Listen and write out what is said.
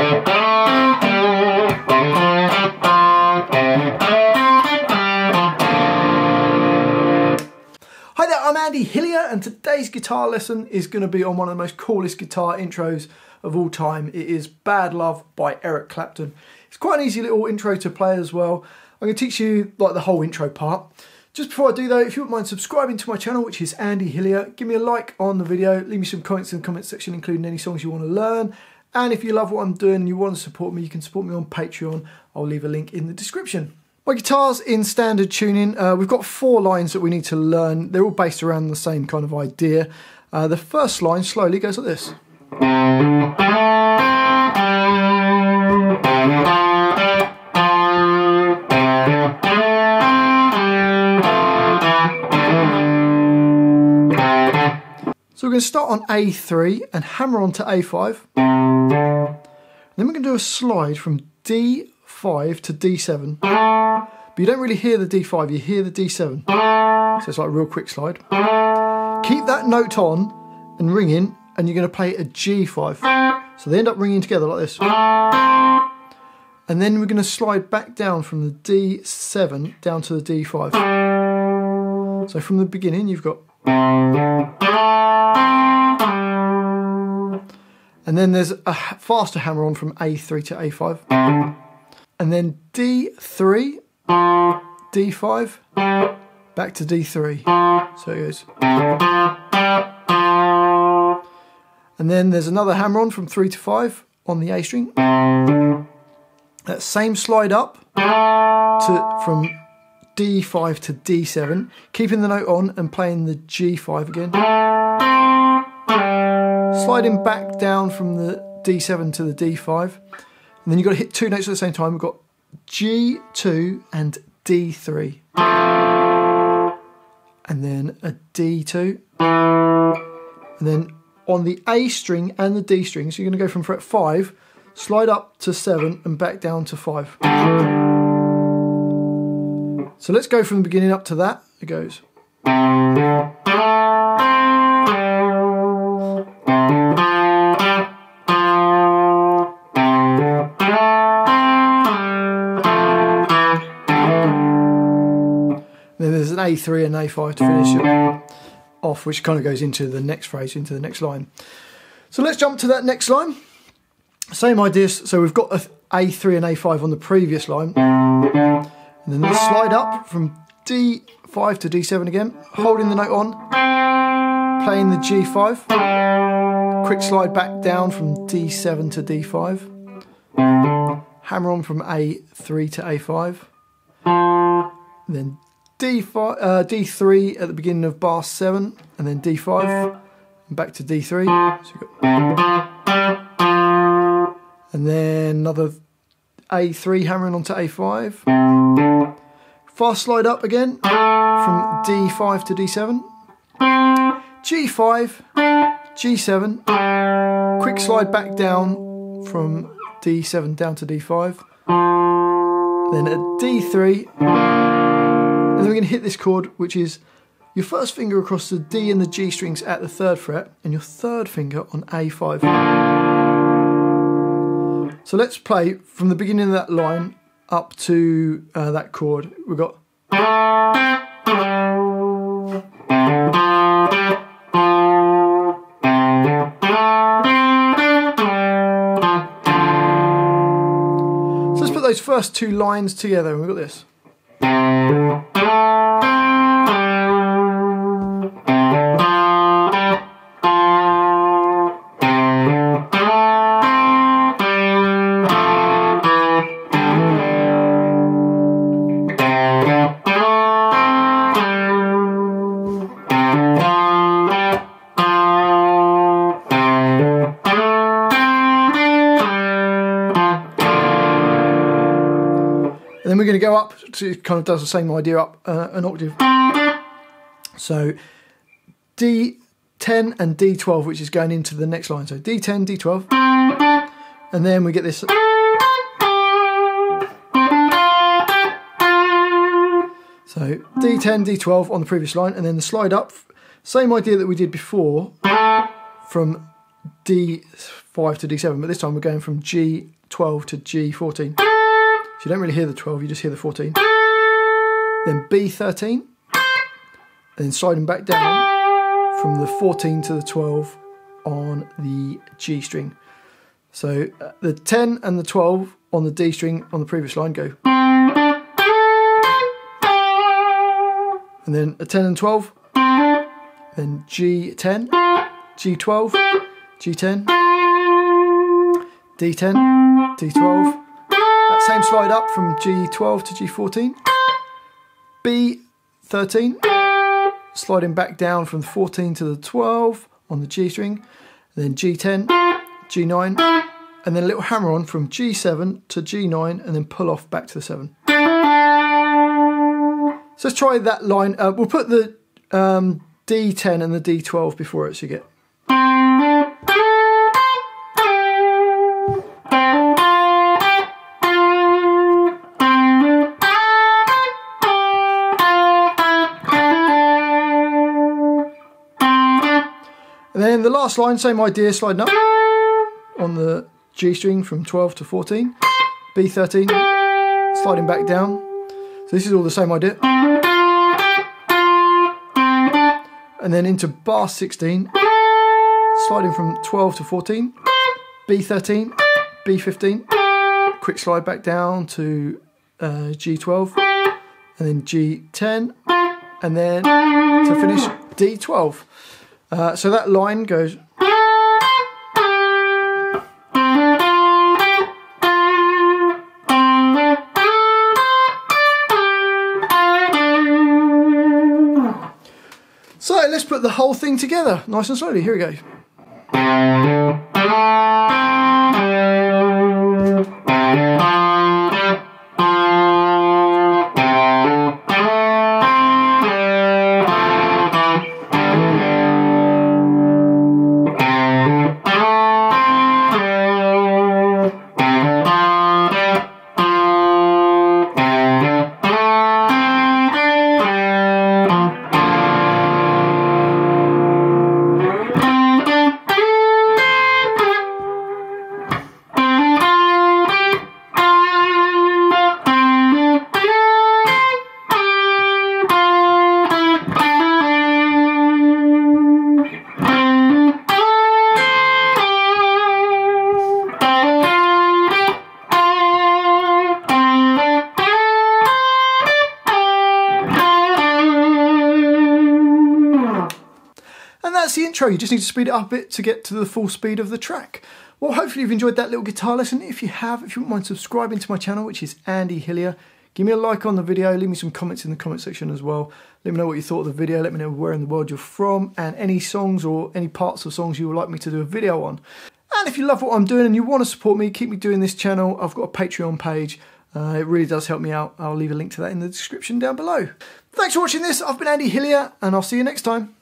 Hi there, I'm Andy Hillier, and today's guitar lesson is going to be on one of the most coolest guitar intros of all time. It is Bad Love by Eric Clapton. It's quite an easy little intro to play as well. I'm going to teach you like the whole intro part. Just before I do though, if you wouldn't mind subscribing to my channel, which is Andy Hillier, give me a like on the video, leave me some comments in the comment section including any songs you want to learn. And if you love what I'm doing and you want to support me, you can support me on Patreon. I'll leave a link in the description. My guitar's in standard tuning. We've got 4 lines that we need to learn. They're all based around the same kind of idea. The first line slowly goes like this. So we're going to start on A3 and hammer on to A5. Then we're going to do a slide from D5 to D7. But you don't really hear the D5, you hear the D7. So it's like a real quick slide. Keep that note on and ringing, and you're going to play a G5. So they end up ringing together like this. And then we're going to slide back down from the D7 down to the D5. So from the beginning you've got... And then there's a faster hammer on from A3 to A5. And then D3, D5, back to D3. So it goes. And then there's another hammer on from 3 to 5 on the A string. That same slide up from D5 to D7, keeping the note on and playing the G5 again. Sliding back down from the D7 to the D5. And then you've got to hit 2 notes at the same time. We've got G2 and D3. And then a D2. And then on the A string and the D string, so you're going to go from fret 5, slide up to 7 and back down to 5. So let's go from the beginning up to that. It goes. Then there's an A3 and A5 to finish it off, which kind of goes into the next phrase, into the next line. So let's jump to that next line. Same idea, so we've got A3 and A5 on the previous line. And then the slide up from D5 to D7 again, holding the note on, playing the G5. Quick slide back down from D7 to D5. Hammer on from A3 to A5. Then D3 at the beginning of bar 7, and then D5, and back to D3. So and then another A3 hammering onto A5. Fast slide up again from D5 to D7. G5, G7. Quick slide back down from D7 down to D5. Then a D3. And then we're going to hit this chord, which is your first finger across the D and the G strings at the 3rd fret, and your 3rd finger on A5. So let's play from the beginning of that line up to that chord. We've got... So let's put those first 2 lines together, and we've got this. And then we're going to go up to, it kind of does the same idea, up an octave. So D10 and D12, which is going into the next line. So D10, D12, and then we get this. So D10, D12 on the previous line, and then the slide up. Same idea that we did before, from D5 to D7, but this time we're going from G12 to G14. So you don't really hear the 12, you just hear the 14. Then B13, and then sliding back down from the 14 to the 12 on the G string. So the 10 and the 12 on the D string on the previous line go. And then a 10 and 12, then G10, G12, G10, D10, D12. That same slide up from G12 to G14. B13, sliding back down from the 14 to the 12 on the G string. And then G10, G9, and then a little hammer on from G7 to G9 and then pull off back to the 7. So let's try that line. We'll put the D10 and the D12 before it so you get. And then the last line, same idea, sliding up on the G string from 12 to 14, B13, sliding back down. So this is all the same idea. And then into bar 16, sliding from 12 to 14, B13, B15, quick slide back down to G12, and then G10, and then to finish D12. So that line goes. So let's put the whole thing together nice and slowly. Here we go. That's the intro. You just need to speed it up a bit to get to the full speed of the track. Well, hopefully you've enjoyed that little guitar lesson. If you have, if you wouldn't mind subscribing to my channel, which is Andy Hillier, give me a like on the video, leave me some comments in the comment section as well. Let me know what you thought of the video, let me know where in the world you're from, and any songs or any parts of songs you would like me to do a video on. And if you love what I'm doing and you want to support me, keep me doing this channel, I've got a Patreon page. It really does help me out. I'll leave a link to that in the description down below. Thanks for watching this. I've been Andy Hillier, and I'll see you next time.